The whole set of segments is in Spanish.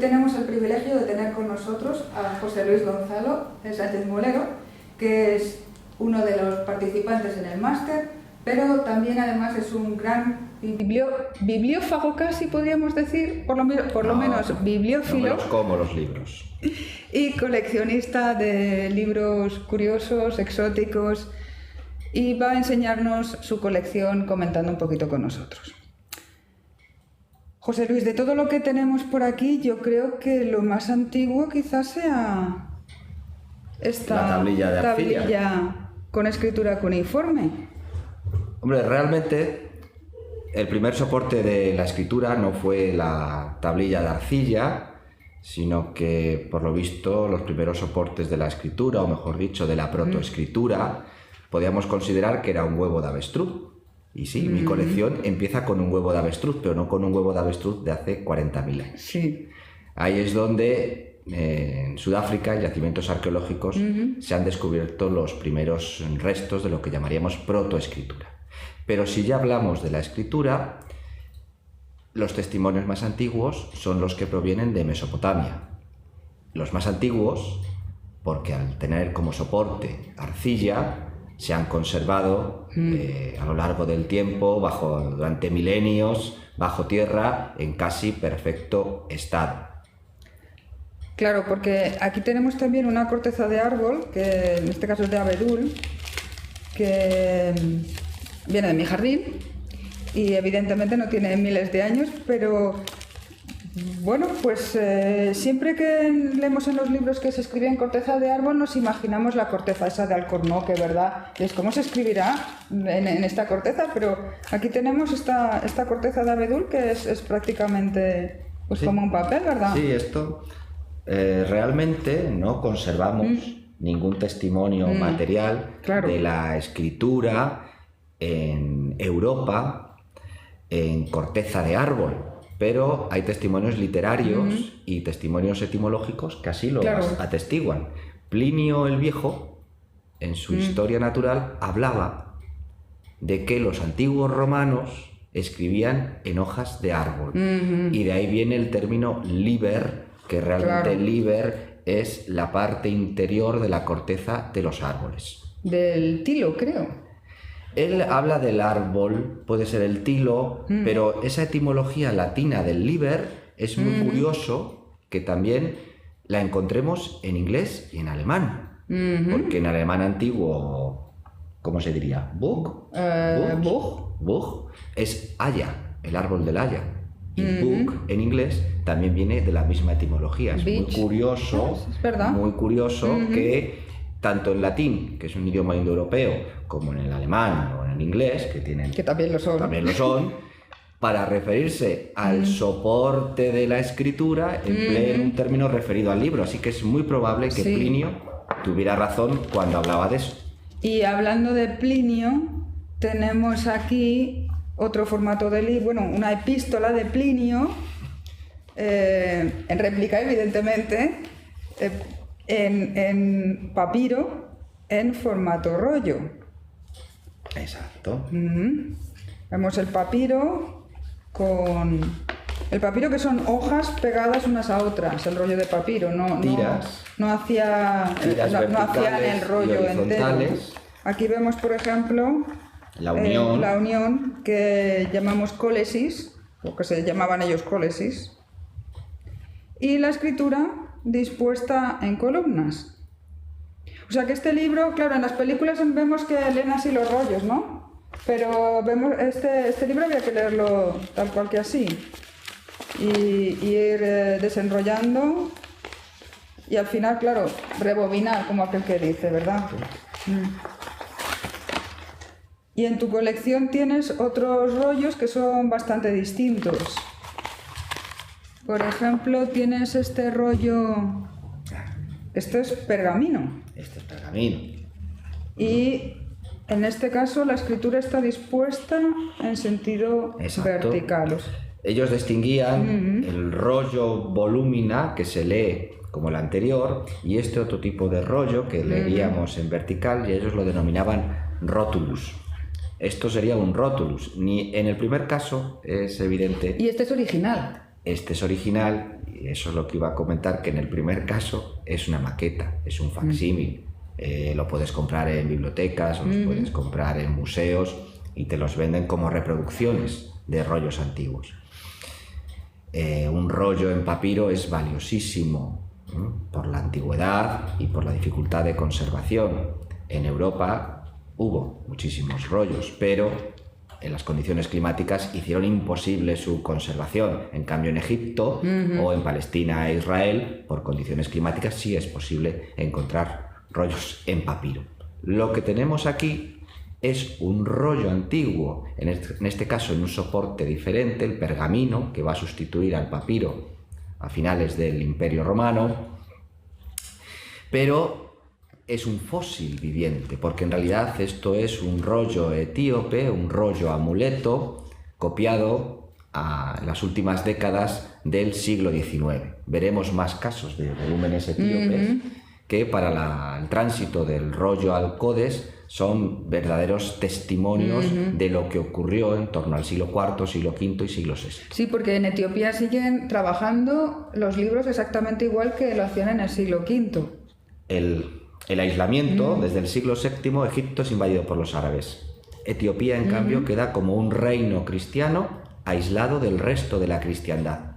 tenemos el privilegio de tener con nosotros a José Luis Gonzalo Sánchez Molero, que es uno de los participantes en el máster, pero también además es un gran bibliófago, casi podríamos decir, por lo menos bibliófilo. No como los libros. Y coleccionista de libros curiosos, exóticos, y va a enseñarnos su colección comentando un poquito con nosotros. José Luis, de todo lo que tenemos por aquí, yo creo que lo más antiguo quizás sea esta la tablilla de arcilla. Tablilla con escritura cuneiforme. Hombre, realmente el primer soporte de la escritura no fue la tablilla de arcilla, sino que, por lo visto, los primeros soportes de la escritura, o mejor dicho, de la protoescritura, podíamos considerar que era un huevo de avestruz. Y sí, mi colección empieza con un huevo de avestruz, pero no con un huevo de avestruz de hace 40.000 años. Sí. Ahí es donde, en Sudáfrica, en yacimientos arqueológicos, se han descubierto los primeros restos de lo que llamaríamos protoescritura. Pero si ya hablamos de la escritura, los testimonios más antiguos son los que provienen de Mesopotamia. Los más antiguos, porque al tener como soporte arcilla, se han conservado a lo largo del tiempo, durante milenios, bajo tierra, en casi perfecto estado. Claro, porque aquí tenemos también una corteza de árbol, que en este caso es de abedul, que viene de mi jardín y evidentemente no tiene miles de años, pero bueno, pues siempre que leemos en los libros que se escribía en corteza de árbol nos imaginamos la corteza esa de alcornoque, ¿verdad? Es cómo se escribirá en esta corteza, pero aquí tenemos esta corteza de abedul que es prácticamente pues sí, como un papel, ¿verdad? Sí, esto realmente no conservamos ningún testimonio material de la escritura en Europa en corteza de árbol. Pero hay testimonios literarios y testimonios etimológicos que así lo atestiguan. Plinio el Viejo, en su Historia Natural, hablaba de que los antiguos romanos escribían en hojas de árbol. Y de ahí viene el término liber, que realmente liber es la parte interior de la corteza de los árboles. Del tilo, creo. Él habla del árbol, puede ser el tilo, pero esa etimología latina del liber es muy curioso que también la encontremos en inglés y en alemán. Porque en alemán antiguo, ¿cómo se diría? Buch es haya, el árbol del haya. Y book en inglés también viene de la misma etimología. Es muy curioso, que tanto en latín, que es un idioma indoeuropeo, como en el alemán o en el inglés, que también lo son, para referirse al soporte de la escritura, empleen un término referido al libro. Así que es muy probable que Plinio tuviera razón cuando hablaba de eso. Y hablando de Plinio, tenemos aquí otro formato de libro, bueno, una epístola de Plinio, en réplica, evidentemente, en papiro, en formato rollo. Exacto. Vemos el papiro que son hojas pegadas unas a otras, el rollo de papiro, no hacían el rollo entero. Aquí vemos, por ejemplo, la unión que llamamos cólesis, o que se llamaban ellos cólesis, y la escritura dispuesta en columnas. O sea que este libro, claro, en las películas vemos que leen así los rollos, ¿no? Pero vemos este libro había que leerlo tal cual que así. Y ir desenrollando y al final, claro, rebobinar, como aquel que dice, ¿verdad? Y en tu colección tienes otros rollos que son bastante distintos. Por ejemplo, tienes este rollo... Esto es pergamino. Esto es pergamino. Y en este caso la escritura está dispuesta en sentido vertical. Ellos distinguían el rollo volúmina, que se lee como el anterior, y este otro tipo de rollo que leíamos en vertical, y ellos lo denominaban rotulus. Esto sería un rotulus. En el primer caso es evidente. Y este es original. Este es original, y eso es lo que iba a comentar, que en el primer caso es una maqueta, es un facsímil. Lo puedes comprar en bibliotecas o los puedes comprar en museos y te los venden como reproducciones de rollos antiguos. Un rollo en papiro es valiosísimo por la antigüedad y por la dificultad de conservación. En Europa hubo muchísimos rollos, pero en las condiciones climáticas hicieron imposible su conservación. En cambio, en Egipto o en Palestina e Israel, por condiciones climáticas, sí es posible encontrar rollos en papiro. Lo que tenemos aquí es un rollo antiguo, en este caso en un soporte diferente, el pergamino, que va a sustituir al papiro a finales del Imperio Romano, pero es un fósil viviente, porque en realidad esto es un rollo etíope, un rollo amuleto, copiado en las últimas décadas del siglo XIX. Veremos más casos de volúmenes etíopes que para el tránsito del rollo al codes son verdaderos testimonios de lo que ocurrió en torno al siglo IV, siglo V y siglo VI. Sí, porque en Etiopía siguen trabajando los libros exactamente igual que lo hacían en el siglo V. El aislamiento, desde el siglo VII, Egipto es invadido por los árabes. Etiopía, en cambio, queda como un reino cristiano aislado del resto de la cristiandad.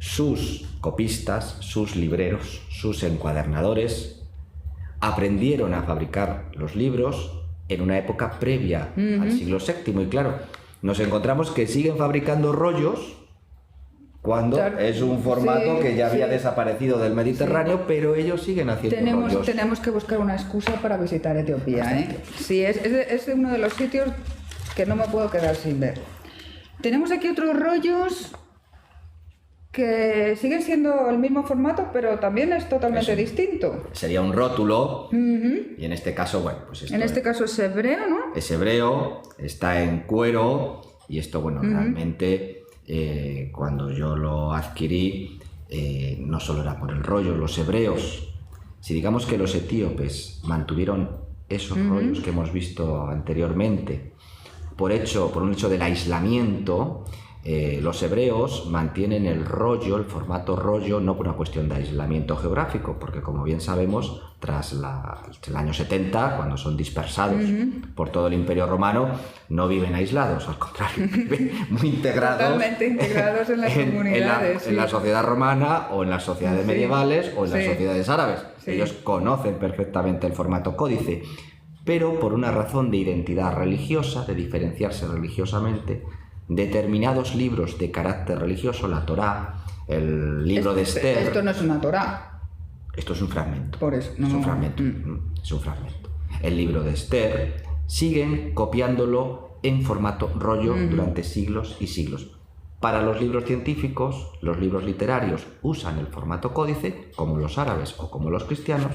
Sus copistas, sus libreros, sus encuadernadores aprendieron a fabricar los libros en una época previa al siglo VII. Y claro, nos encontramos que siguen fabricando rollos cuando es un formato que ya había desaparecido del Mediterráneo, pero ellos siguen haciendo rollos. Tenemos que buscar una excusa para visitar Etiopía. Sí, es uno de los sitios que no me puedo quedar sin ver. Tenemos aquí otros rollos que siguen siendo el mismo formato, pero también es totalmente distinto. Sería un rótulo, y en este caso, bueno, pues esto... En este caso es hebreo, ¿no? Es hebreo, está en cuero, y esto, bueno, realmente, cuando yo lo adquirí, no solo era por el rollo, los hebreos, si digamos que los etíopes mantuvieron esos rollos que hemos visto anteriormente, por un hecho del aislamiento, los hebreos mantienen el rollo, el formato rollo, no por una cuestión de aislamiento geográfico, porque como bien sabemos, tras el año 70, cuando son dispersados por todo el Imperio Romano, no viven aislados, al contrario, viven muy integrados. Totalmente integrados en las comunidades. En la sociedad romana o en las sociedades medievales o en las sociedades árabes. Ellos conocen perfectamente el formato códice, pero por una razón de identidad religiosa, de diferenciarse religiosamente, determinados libros de carácter religioso, la Torá, el libro de Esther... Esto no es una Torá. Esto es un fragmento. Por eso. Es un fragmento. Es un fragmento. El libro de Esther siguen copiándolo en formato rollo durante siglos y siglos. Para los libros científicos, los libros literarios usan el formato códice, como los árabes o como los cristianos,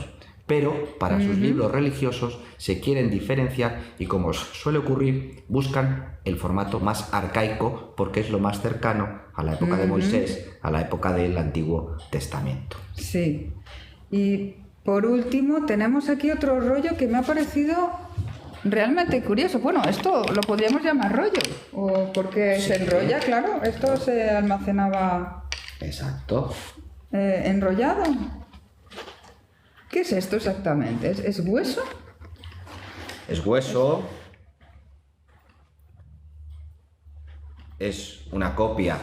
pero para sus libros religiosos se quieren diferenciar y, como suele ocurrir, buscan el formato más arcaico porque es lo más cercano a la época de Moisés, a la época del Antiguo Testamento. Sí. Y por último tenemos aquí otro rollo que me ha parecido realmente curioso. Bueno, esto lo podríamos llamar rollo, o porque se enrolla, claro. Esto se almacenaba... Exacto. Enrollado. ¿Qué es esto exactamente? ¿Es hueso? Es hueso. Es una copia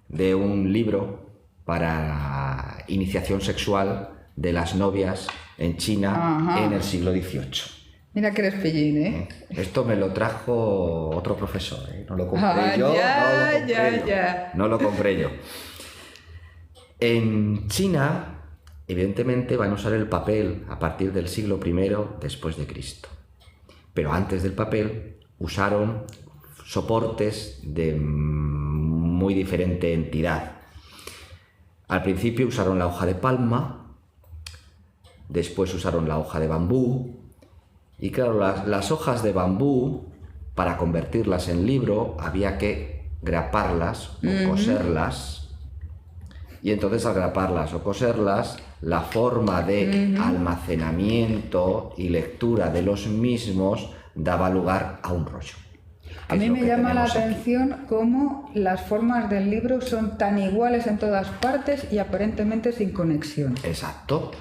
de un libro para iniciación sexual de las novias en China en el siglo XVIII. Mira que eres pillín, ¿eh? Esto me lo trajo otro profesor, ¿eh? No lo compré yo. No lo compré yo. En China, evidentemente, van a usar el papel a partir del siglo I después de Cristo. Pero antes del papel usaron soportes de muy diferente entidad. Al principio usaron la hoja de palma, después usaron la hoja de bambú, y claro, las hojas de bambú, para convertirlas en libro, había que graparlas o coserlas, y entonces al graparlas o coserlas, la forma de almacenamiento y lectura de los mismos daba lugar a un rollo. A mí me llama la atención cómo las formas del libro son tan iguales en todas partes y aparentemente sin conexión. Exacto.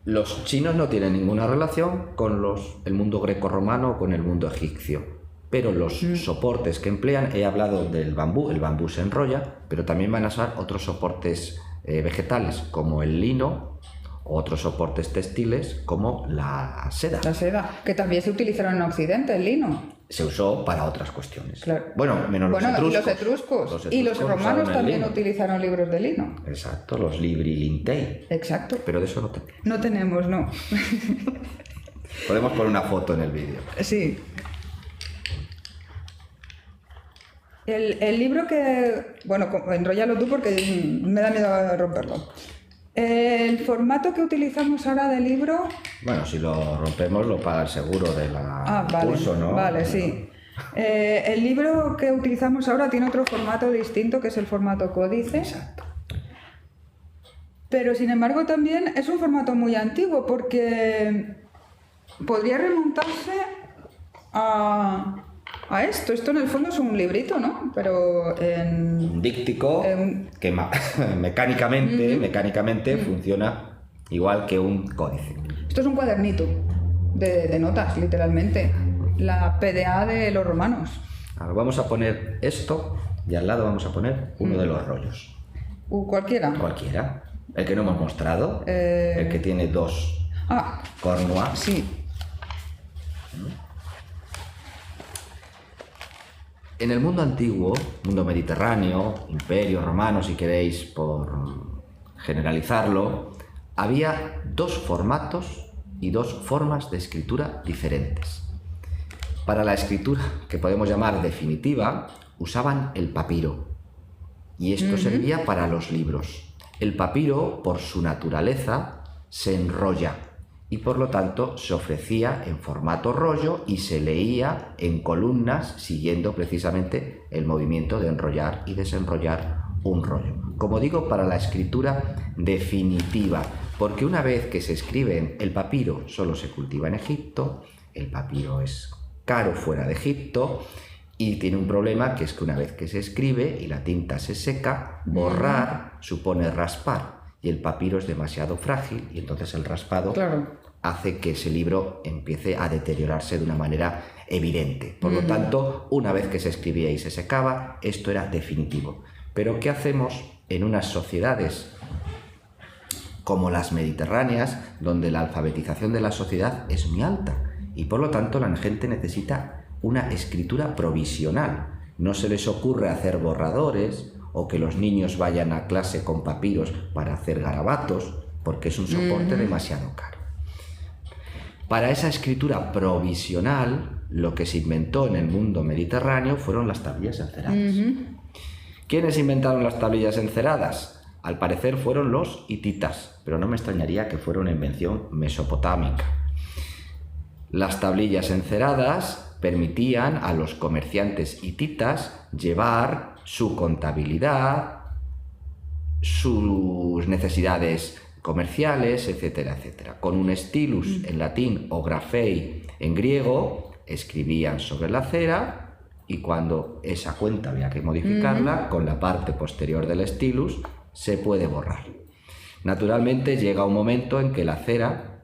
Los chinos no tienen ninguna relación con el mundo grecorromano o con el mundo egipcio, pero los soportes que emplean, he hablado del bambú, el bambú se enrolla, pero también van a usar otros soportes vegetales como el lino, o otros soportes textiles como la seda. La seda, que también se utilizaron en Occidente, el lino. Se usó para otras cuestiones. Claro. Bueno, menos los etruscos. Y los etruscos. Y los romanos también utilizaron libros de lino. Exacto, los libri lintei. Exacto. Pero de eso no tenemos. No tenemos, no. Podemos poner una foto en el vídeo. Sí. El libro que... Bueno, enróllalo tú porque me da miedo romperlo. El formato que utilizamos ahora de libro... Bueno, si lo rompemos lo paga el seguro de la curso, ¿no? Vale, sí. El libro que utilizamos ahora tiene otro formato distinto, que es el formato códice. Exacto. Pero sin embargo también es un formato muy antiguo porque podría remontarse a esto. Esto en el fondo es un librito, ¿no? Pero en... Un díctico que mecánicamente funciona igual que un códice. Esto es un cuadernito de notas, literalmente. La PDA de los romanos. Ahora vamos a poner esto y al lado vamos a poner uno de los rollos. ¿Cualquiera? Cualquiera. El que no hemos mostrado. El que tiene dos cornuas. Sí. En el mundo antiguo, mundo mediterráneo, imperio romano, si queréis por generalizarlo, había dos formatos y dos formas de escritura diferentes. Para la escritura, que podemos llamar definitiva, usaban el papiro. Y esto servía para los libros. El papiro, por su naturaleza, se enrolla y por lo tanto se ofrecía en formato rollo y se leía en columnas siguiendo precisamente el movimiento de enrollar y desenrollar un rollo. Como digo, para la escritura definitiva, porque una vez que se escribe el papiro solo se cultiva en Egipto, el papiro es caro fuera de Egipto y tiene un problema, que es que una vez que se escribe y la tinta se seca, borrar supone raspar. Y el papiro es demasiado frágil y entonces el raspado hace que ese libro empiece a deteriorarse de una manera evidente. Por lo tanto, una vez que se escribía y se secaba, esto era definitivo. Pero ¿qué hacemos en unas sociedades como las mediterráneas, donde la alfabetización de la sociedad es muy alta y por lo tanto la gente necesita una escritura provisional? No se les ocurre hacer borradores o que los niños vayan a clase con papiros para hacer garabatos, porque es un soporte demasiado caro. Para esa escritura provisional, lo que se inventó en el mundo mediterráneo fueron las tablillas enceradas. ¿Quiénes inventaron las tablillas enceradas? Al parecer fueron los hititas, pero no me extrañaría que fuera una invención mesopotámica. Las tablillas enceradas permitían a los comerciantes hititas llevar su contabilidad, sus necesidades comerciales, etcétera, etcétera. Con un stylus en latín o grafei en griego, escribían sobre la cera y cuando esa cuenta había que modificarla, con la parte posterior del stylus se puede borrar. Naturalmente llega un momento en que la cera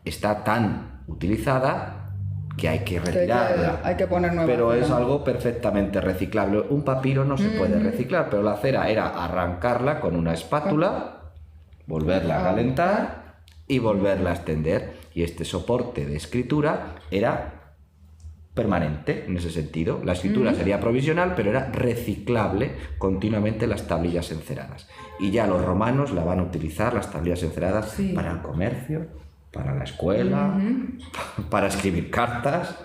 está tan utilizada que hay que retirarla, hay que poner nueva, pero es algo perfectamente reciclable. Un papiro no se puede reciclar, pero la cera era arrancarla con una espátula, volverla a calentar y volverla a extender, y este soporte de escritura era permanente en ese sentido. La escritura sería provisional, pero era reciclable continuamente las tablillas enceradas, y ya los romanos la van a utilizar, las tablillas enceradas, para el comercio, para la escuela, para escribir cartas,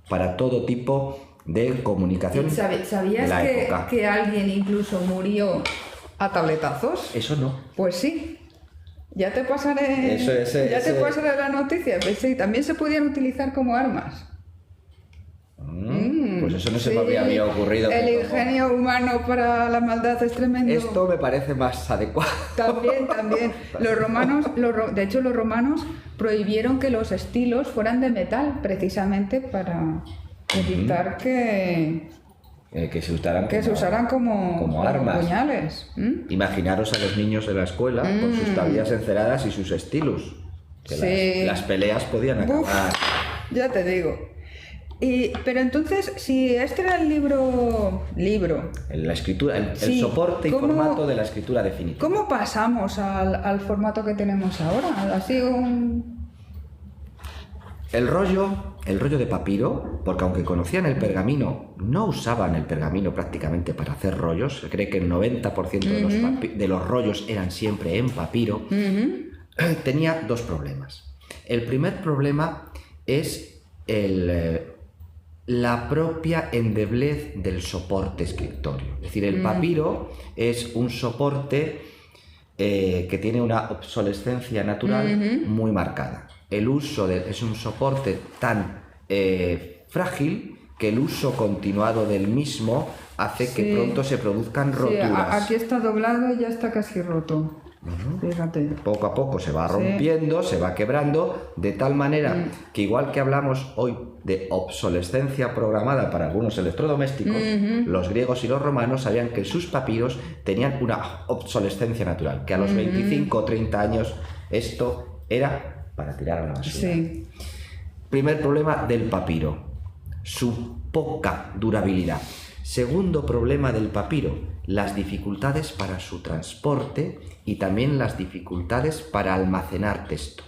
para todo tipo de comunicación. ¿Sabías que alguien incluso murió a tabletazos? Eso no. Pues sí. Ya te pasaré, te pasaré la noticia. Pues sí, también se podían utilizar como armas. Pues eso no se me había ocurrido. El ingenio humano para la maldad es tremendo. Esto me parece más adecuado. También. Los romanos, de hecho los romanos prohibieron que los estilos fueran de metal, precisamente para evitar que se usaran como armas, puñales. Imaginaros a los niños de la escuela con sus tablillas enceradas y sus stylus. Que las peleas podían acabar. Uf, ya te digo. Pero entonces, si este era el libro... La escritura, el soporte y formato de la escritura definitiva. ¿Cómo pasamos al formato que tenemos ahora? Así El rollo de papiro, porque aunque conocían el pergamino, no usaban el pergamino prácticamente para hacer rollos. Se cree que el 90% de los rollos eran siempre en papiro. Tenía dos problemas. El primer problema es la propia endeblez del soporte escritorio. Es decir, el papiro es un soporte que tiene una obsolescencia natural muy marcada. Es un soporte tan frágil que el uso continuado del mismo hace que pronto se produzcan roturas. Aquí está doblado y ya está casi roto. Fíjate. Poco a poco se va rompiendo, se va quebrando, de tal manera que igual que hablamos hoy de obsolescencia programada para algunos electrodomésticos, los griegos y los romanos sabían que sus papiros tenían una obsolescencia natural, que a los 25 o 30 años esto era para tirar a la basura. Primer problema del papiro, su poca durabilidad. Segundo problema del papiro, las dificultades para su transporte y también las dificultades para almacenar texto.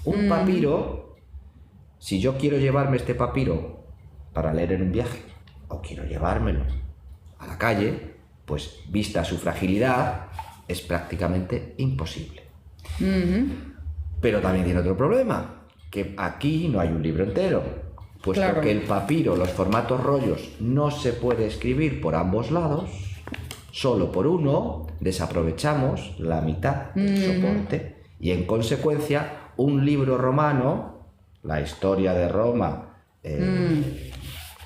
Un papiro, si yo quiero llevarme este papiro para leer en un viaje o quiero llevármelo a la calle, pues vista su fragilidad es prácticamente imposible. Pero también tiene otro problema, que aquí no hay un libro entero. Puesto que el papiro, los formatos rollos, no se puede escribir por ambos lados, solo por uno, desaprovechamos la mitad del soporte y en consecuencia un libro romano, la historia de Roma,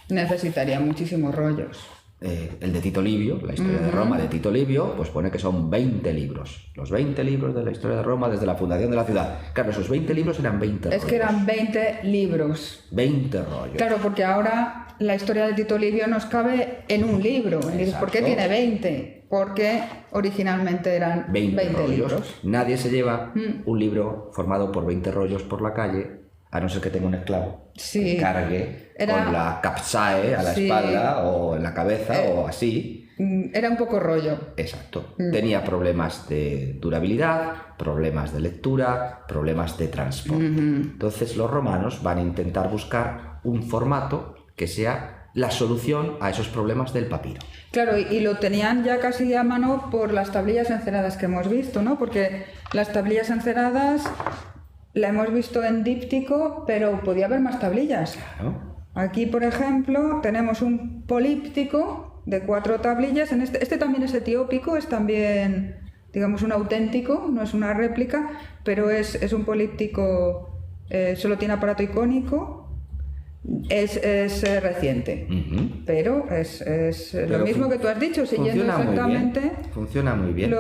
necesitaría muchísimos rollos. El de Tito Livio, la historia de Roma de Tito Livio, pues pone que son 20 libros. Los 20 libros de la historia de Roma desde la fundación de la ciudad. Claro, esos 20 libros eran 20 rollos. Es que eran 20 libros. 20 rollos. Claro, porque ahora la historia de Tito Livio nos cabe en un libro. Dices, ¿por qué tiene 20? Porque originalmente eran 20 libros. Nadie se lleva un libro formado por 20 rollos por la calle, a no ser que tenga un esclavo que cargue con la capsae a la espalda o en la cabeza o así. Era un poco rollo. Exacto. Tenía problemas de durabilidad, problemas de lectura, problemas de transporte. Entonces los romanos van a intentar buscar un formato que sea la solución a esos problemas del papiro. Claro, y lo tenían ya casi a mano por las tablillas enceradas que hemos visto, ¿no? Porque las tablillas enceradas la hemos visto en díptico, pero podía haber más tablillas. Claro. Aquí, por ejemplo, tenemos un políptico de 4 tablillas. Este también es etiópico, es también, digamos, un auténtico, no es una réplica, pero es un políptico, solo tiene aparato icónico. Es reciente, pero es lo mismo que tú has dicho, siguiendo exactamente funciona muy bien.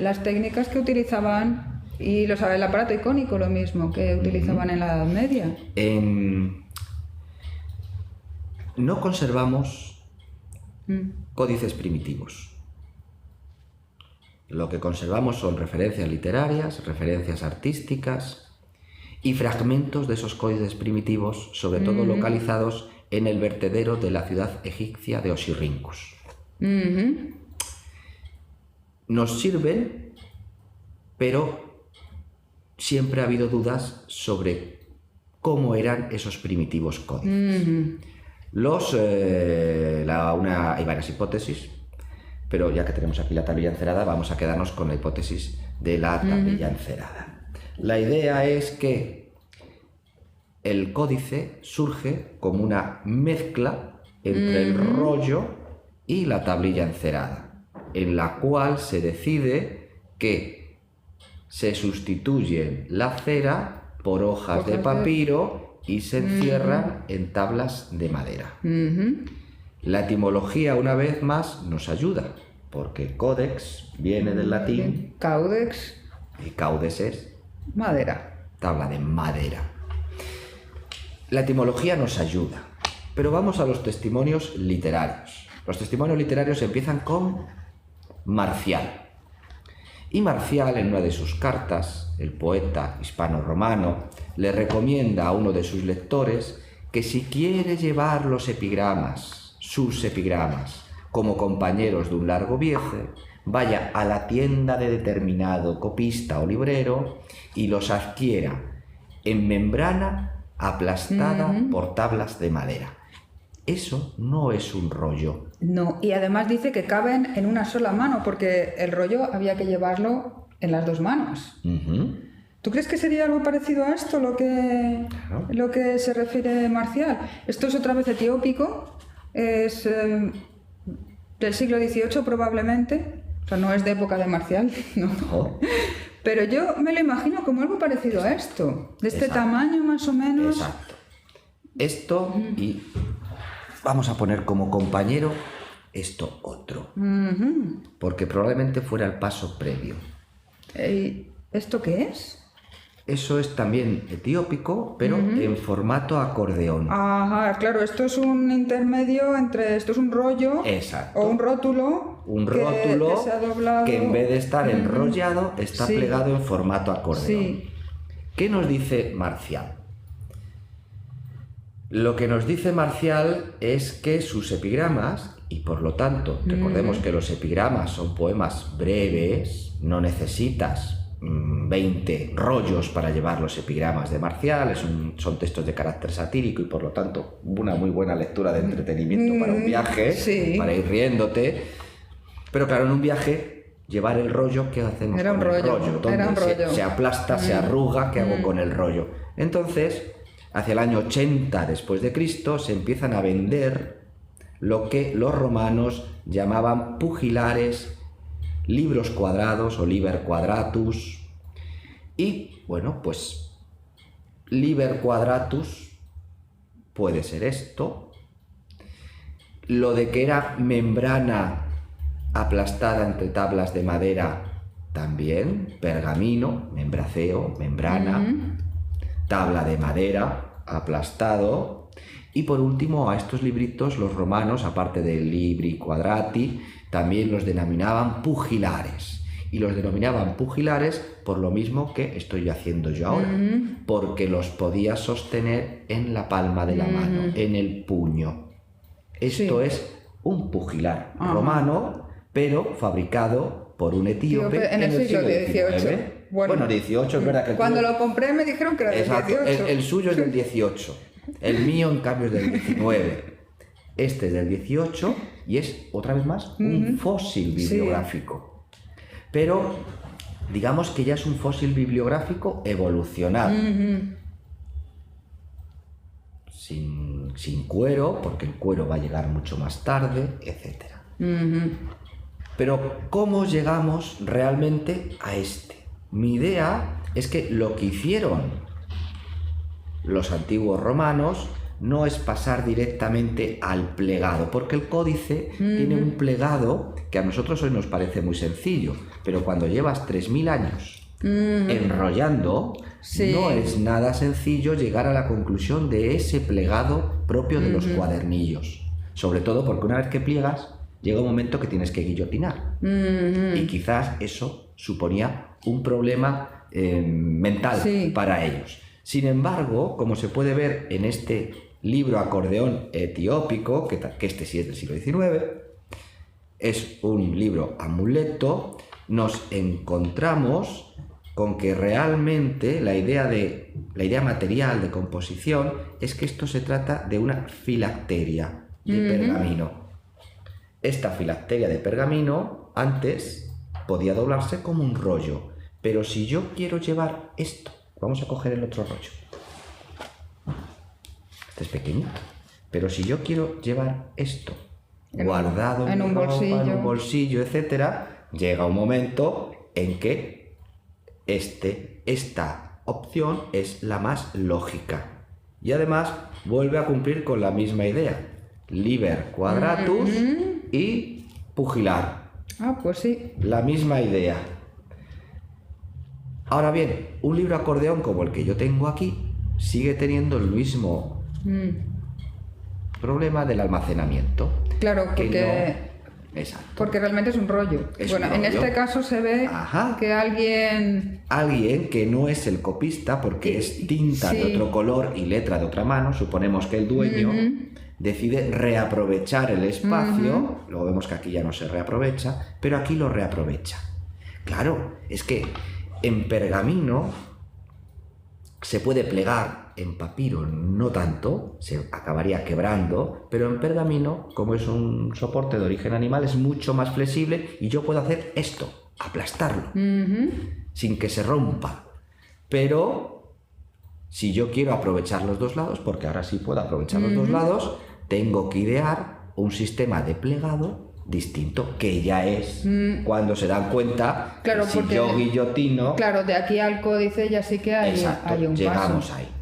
Las técnicas que utilizaban. Y el aparato icónico, lo mismo que utilizaban en la Edad Media. No conservamos códices primitivos. Lo que conservamos son referencias literarias, referencias artísticas y fragmentos de esos códices primitivos, sobre todo localizados en el vertedero de la ciudad egipcia de Osirrincus. Nos sirven, pero siempre ha habido dudas sobre cómo eran esos primitivos códices. Hay varias hipótesis, pero ya que tenemos aquí la tablilla encerada, vamos a quedarnos con la hipótesis de la tablilla encerada. La idea es que el códice surge como una mezcla entre el rollo y la tablilla encerada, en la cual se decide que se sustituye la cera por hojas de papiro y se encierran en tablas de madera. La etimología, una vez más, nos ayuda, porque códex viene del latín caudex, y caudes es madera. Tabla de madera. La etimología nos ayuda, Pero vamos a los testimonios literarios. Los testimonios literarios empiezan con Marcial. Y Marcial, en una de sus cartas, el poeta hispano-romano, le recomienda a uno de sus lectores que si quiere llevar los epigramas, sus epigramas, como compañeros de un largo viaje, vaya a la tienda de determinado copista o librero y los adquiera en membrana aplastada por tablas de madera. Eso no es un rollo. No, y además dice que caben en una sola mano, porque el rollo había que llevarlo en las dos manos. ¿Tú crees que sería algo parecido a esto lo que se refiere Marcial? Esto es otra vez etiópico, es del siglo XVIII probablemente, o sea, no es de época de Marcial, no. Pero yo me lo imagino como algo parecido a esto, de este tamaño más o menos. Exacto. Esto y vamos a poner como compañero esto otro, porque probablemente fuera el paso previo. ¿Esto qué es? Eso es también etiópico, pero en formato acordeón. Ajá, claro, esto es un intermedio entre... Esto es un rollo. Exacto. O un rótulo. Un rótulo que se ha doblado. Que en vez de estar enrollado, está plegado en formato acordeón. Sí. ¿Qué nos dice Marcial? Lo que nos dice Marcial es que sus epigramas, y por lo tanto, recordemos que los epigramas son poemas breves, no necesitas 20 rollos para llevar los epigramas de Marcial, son textos de carácter satírico y por lo tanto una muy buena lectura de entretenimiento para un viaje, para ir riéndote. Pero claro, en un viaje, llevar el rollo, ¿qué hacemos Era con el rollo? ¿Dónde se aplasta, se arruga? ¿Qué hago con el rollo? Entonces, hacia el año 80 después de Cristo, se empiezan a vender lo que los romanos llamaban pugilares, libros cuadrados o liber quadratus. Y bueno, pues liber quadratus puede ser esto. Lo de que era membrana aplastada entre tablas de madera también, pergamino, membraceo, membrana, tabla de madera, aplastado. Y por último, a estos libritos los romanos, aparte del libri quadrati, también los denominaban pugilares. Y los denominaban pugilares por lo mismo que estoy haciendo yo ahora, porque los podía sostener en la palma de la mano, en el puño. Esto es un pugilar romano, pero fabricado por un etíope en el siglo XVIII. Bueno, 18 es verdad que... Cuando lo compré me dijeron que era del 18. El suyo es del 18, el mío en cambio es del 19. Este es del 18 y es, otra vez más, un fósil bibliográfico. Pero digamos que ya es un fósil bibliográfico evolucionado. Sin cuero, porque el cuero va a llegar mucho más tarde, etc. Pero ¿cómo llegamos realmente a este? Mi idea es que lo que hicieron los antiguos romanos no es pasar directamente al plegado, porque el códice tiene un plegado que a nosotros hoy nos parece muy sencillo, pero cuando llevas 3000 años enrollando, no es nada sencillo llegar a la conclusión de ese plegado propio de los cuadernillos. Sobre todo porque una vez que pliegas, llega un momento que tienes que guillotinar. Y quizás eso suponía un problema mental para ellos. Sin embargo, como se puede ver en este libro acordeón etiópico, que este sí es del siglo XIX, es un libro amuleto, nos encontramos con que realmente la idea material de composición es que esto se trata de una filacteria de pergamino. Esta filacteria de pergamino antes podía doblarse como un rollo, pero si yo quiero llevar esto, vamos a coger el otro rollo. Este es pequeño, pero si yo quiero llevar esto guardado en un bolsillo, etcétera, llega un momento en que esta opción es la más lógica. Y además vuelve a cumplir con la misma idea. Liber quadratus y pugilar. Pues sí. La misma idea. Ahora bien, un libro acordeón como el que yo tengo aquí sigue teniendo el mismo problema del almacenamiento. Claro, porque realmente es un rollo. En este caso se ve que alguien que no es el copista, porque es tinta de otro color y letra de otra mano, suponemos que el dueño decide reaprovechar el espacio, luego vemos que aquí ya no se reaprovecha, pero aquí lo reaprovecha. Claro, es que en pergamino se puede plegar, en papiro no tanto, se acabaría quebrando, pero en pergamino, como es un soporte de origen animal, es mucho más flexible y yo puedo hacer esto, aplastarlo, sin que se rompa. Pero si yo quiero aprovechar los dos lados, porque ahora sí puedo aprovechar los dos lados, tengo que idear un sistema de plegado distinto, que ya es cuando se dan cuenta que si yo guillotino... Claro, de aquí al códice ya sí que hay un paso.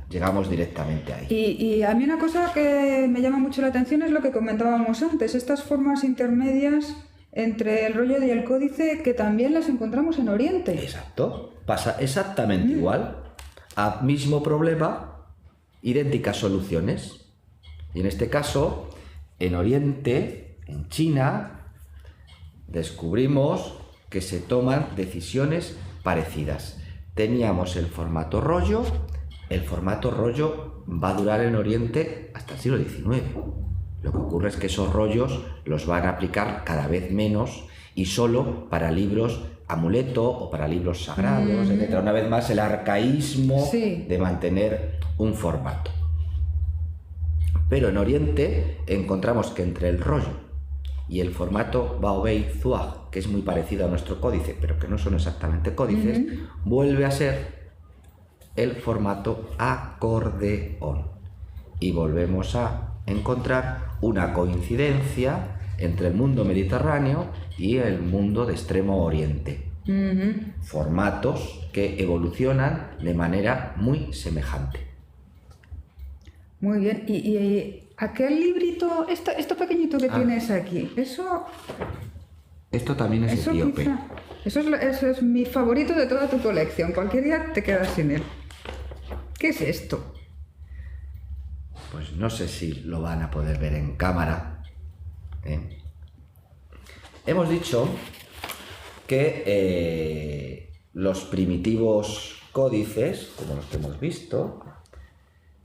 Llegamos directamente ahí. Y a mí una cosa que me llama mucho la atención es lo que comentábamos antes, estas formas intermedias entre el rollo y el códice, que también las encontramos en Oriente. Exacto, pasa exactamente igual. A mismo problema, idénticas soluciones. Y en este caso, en Oriente, en China, descubrimos que se toman decisiones parecidas. Teníamos el formato rollo. El formato rollo va a durar en Oriente hasta el siglo XIX. Lo que ocurre es que esos rollos los van a aplicar cada vez menos y solo para libros amuleto o para libros sagrados, etc. Una vez más, el arcaísmo de mantener un formato. Pero en Oriente encontramos que entre el rollo y el formato Baobei Zuag, que es muy parecido a nuestro códice, pero que no son exactamente códices, vuelve a ser el formato acordeón. Y volvemos a encontrar una coincidencia entre el mundo mediterráneo y el mundo de Extremo Oriente. Formatos que evolucionan de manera muy semejante. Muy bien. ¿Y aquel librito, esto pequeñito que tienes aquí, eso...? Esto también es etíope. Eso es mi favorito de toda tu colección. Cualquier día te quedas sin él. ¿Qué es esto? Pues no sé si lo van a poder ver en cámara. Hemos dicho que los primitivos códices, como los que hemos visto,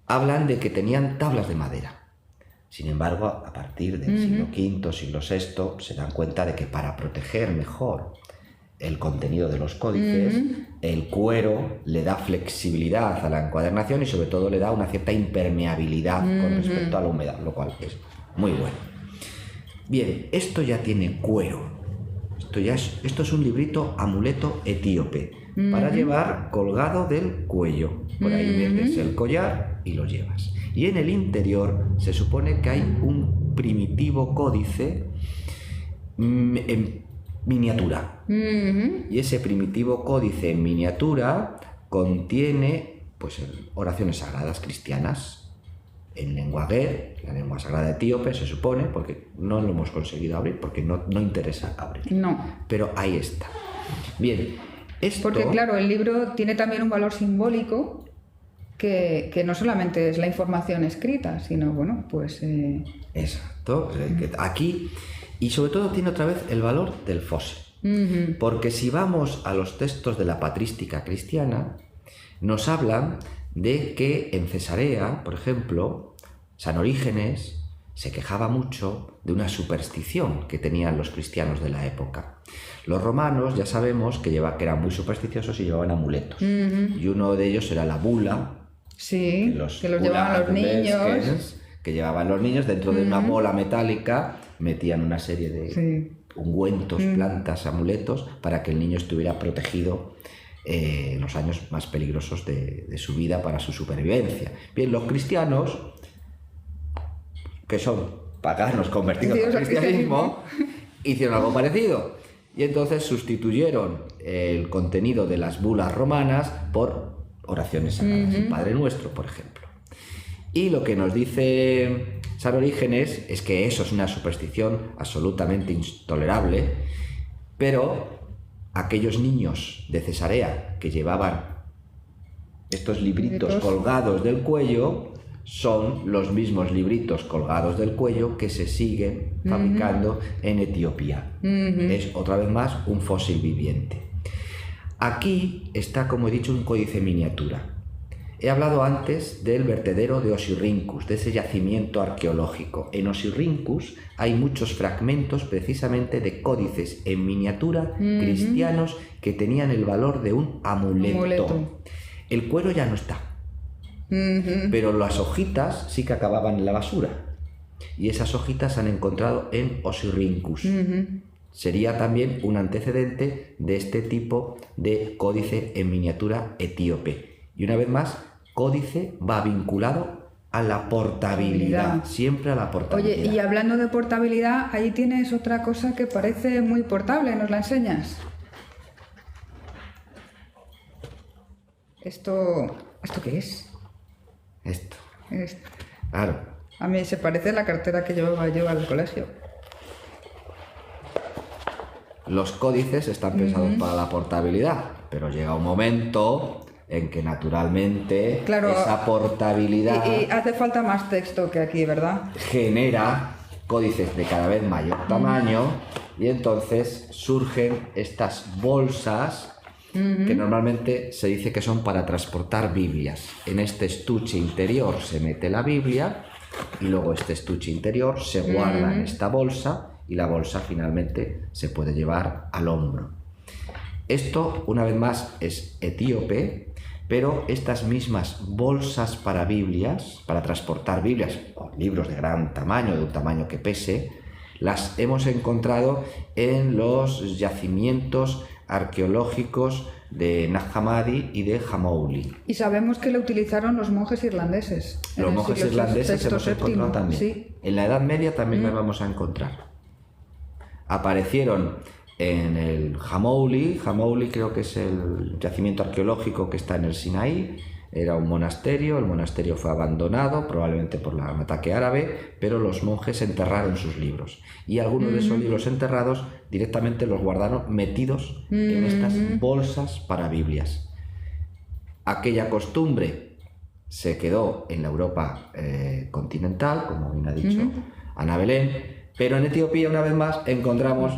hablan de que tenían tablas de madera. Sin embargo, a partir del siglo V, siglo VI, se dan cuenta de que para proteger mejor el contenido de los códices, el cuero le da flexibilidad a la encuadernación y sobre todo le da una cierta impermeabilidad con respecto a la humedad, lo cual es muy bueno. Bien, esto ya tiene cuero. Esto es un librito amuleto etíope para llevar colgado del cuello. Por ahí metes el collar y lo llevas. Y en el interior se supone que hay un primitivo códice en miniatura. Y ese primitivo códice en miniatura contiene pues oraciones sagradas cristianas en lengua ger, la lengua sagrada etíope, se supone, porque no lo hemos conseguido abrir, porque no interesa abrir. No. Pero ahí está. Bien, esto... Porque claro, el libro tiene también un valor simbólico que no solamente es la información escrita, sino, bueno, pues... Exacto. Aquí, y sobre todo tiene otra vez el valor del fósil. Porque si vamos a los textos de la patrística cristiana, nos hablan de que en Cesarea, por ejemplo, San Orígenes se quejaba mucho de una superstición que tenían los cristianos de la época. Los romanos ya sabemos que eran muy supersticiosos y llevaban amuletos. Y uno de ellos era la bula, que los llevaban los niños. Que llevaban los niños dentro de una bola metálica, metían una serie de ungüentos, plantas, amuletos, para que el niño estuviera protegido en los años más peligrosos de su vida para su supervivencia. Bien, los cristianos, que son paganos convertidos al cristianismo, hicieron algo parecido. Y entonces sustituyeron el contenido de las bulas romanas por oraciones sagradas, el Padre Nuestro, por ejemplo. Y lo que nos dice San Orígenes es que eso es una superstición absolutamente intolerable, pero aquellos niños de Cesarea que llevaban estos libritos colgados del cuello, son los mismos libritos colgados del cuello que se siguen fabricando en Etiopía. Es otra vez más un fósil viviente. Aquí está, como he dicho, un códice miniatura. He hablado antes del vertedero de Oxirrinchus, de ese yacimiento arqueológico. En Oxirrinchus hay muchos fragmentos precisamente de códices en miniatura cristianos que tenían el valor de un amuleto. El cuero ya no está, pero las hojitas sí que acababan en la basura. Y esas hojitas se han encontrado en Oxirrinchus. Sería también un antecedente de este tipo de códice en miniatura etíope. Y una vez más, códice va vinculado a la portabilidad, siempre a la portabilidad. Oye, y hablando de portabilidad, ahí tienes otra cosa que parece muy portable, ¿nos la enseñas? ¿Esto qué es? Esto. Claro. A mí se parece a la cartera que llevaba yo al colegio. Los códices están pensados para la portabilidad, pero llega un momento en que naturalmente esa portabilidad y hace falta más texto que aquí, ¿verdad? Genera códices de cada vez mayor tamaño y entonces surgen estas bolsas que normalmente se dice que son para transportar Biblias. En este estuche interior se mete la Biblia y luego este estuche interior se guarda en esta bolsa y la bolsa finalmente se puede llevar al hombro. Esto, una vez más, es etíope, pero estas mismas bolsas para Biblias, para transportar Biblias o libros de gran tamaño, de un tamaño que pese, las hemos encontrado en los yacimientos arqueológicos de Nag Hammadi y de Hamouli. Y sabemos que lo utilizaron los monjes irlandeses. Los monjes irlandeses hemos encontrado también. Sí. En la Edad Media también las vamos a encontrar. Aparecieron en el Hamouli. Hamouli creo que es el yacimiento arqueológico que está en el Sinaí. Era un monasterio, el monasterio fue abandonado, probablemente por un ataque árabe, pero los monjes enterraron sus libros. Y algunos de esos libros enterrados directamente los guardaron metidos en estas bolsas para Biblias. Aquella costumbre se quedó en la Europa continental, como bien ha dicho Ana Belén, pero en Etiopía, una vez más, encontramos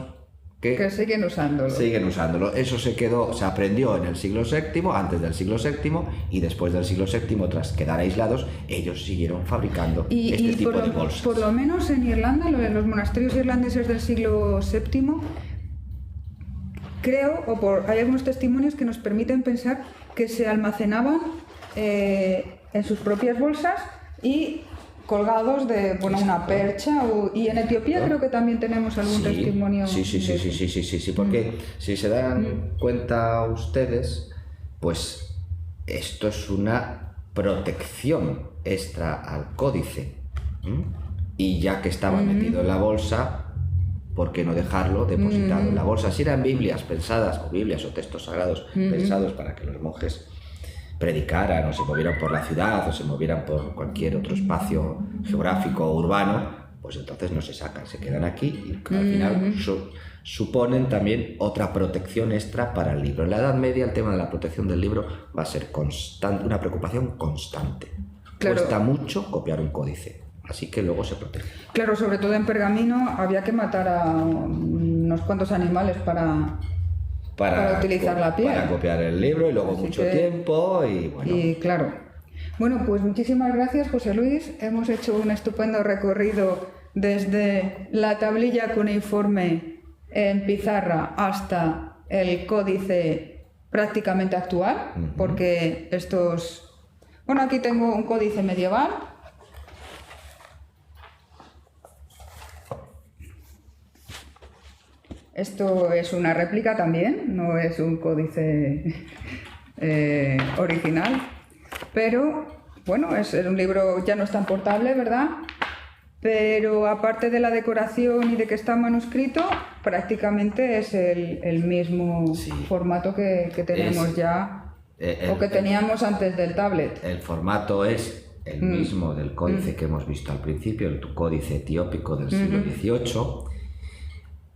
que siguen usándolo. Siguen usándolo. Eso se aprendió en el siglo VII, antes del siglo VII, y después del siglo VII, tras quedar aislados, ellos siguieron fabricando este tipo de bolsas. Por lo menos en Irlanda, en los monasterios irlandeses del siglo VII, creo, hay algunos testimonios que nos permiten pensar que se almacenaban en sus propias bolsas y colgados de una percha, y en Etiopía creo que también tenemos algún testimonio. Sí, porque si se dan cuenta ustedes, pues esto es una protección extra al códice. Y ya que estaba metido en la bolsa, ¿por qué no dejarlo depositado en la bolsa? Si eran Biblias pensadas, o Biblias o textos sagrados pensados para que los monjes predicaran o se movieran por la ciudad o se movieran por cualquier otro espacio geográfico o urbano, pues entonces no se sacan, se quedan aquí y al final suponen también otra protección extra para el libro. En la Edad Media el tema de la protección del libro va a ser una preocupación constante. Cuesta mucho copiar un códice, así que luego se protege. Claro, sobre todo en pergamino había que matar a unos cuantos animales para utilizar la piel. Para copiar el libro y luego mucho tiempo y bueno. Y claro. Bueno, pues muchísimas gracias, José Luis. Hemos hecho un estupendo recorrido desde la tablilla cuneiforme en pizarra hasta el códice prácticamente actual, porque Bueno, aquí tengo un códice medieval. Esto es una réplica también, no es un códice original, pero bueno, es un libro, ya no es tan portable, ¿verdad? Pero aparte de la decoración y de que está manuscrito, prácticamente es el mismo formato que tenemos o que teníamos antes del tablet. El formato es el mismo del códice que hemos visto al principio, el códice etiópico del siglo XVIII.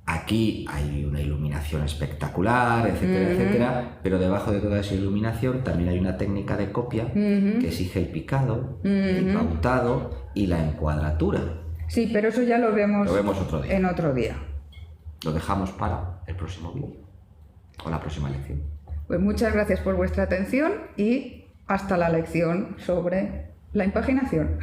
Aquí aquí hay una iluminación espectacular, etcétera, etcétera, pero debajo de toda esa iluminación también hay una técnica de copia que exige el picado, el pautado y la encuadratura. Sí, pero eso ya lo vemos otro día. En otro día. Lo dejamos para el próximo vídeo o la próxima lección. Pues muchas gracias por vuestra atención y hasta la lección sobre la impaginación.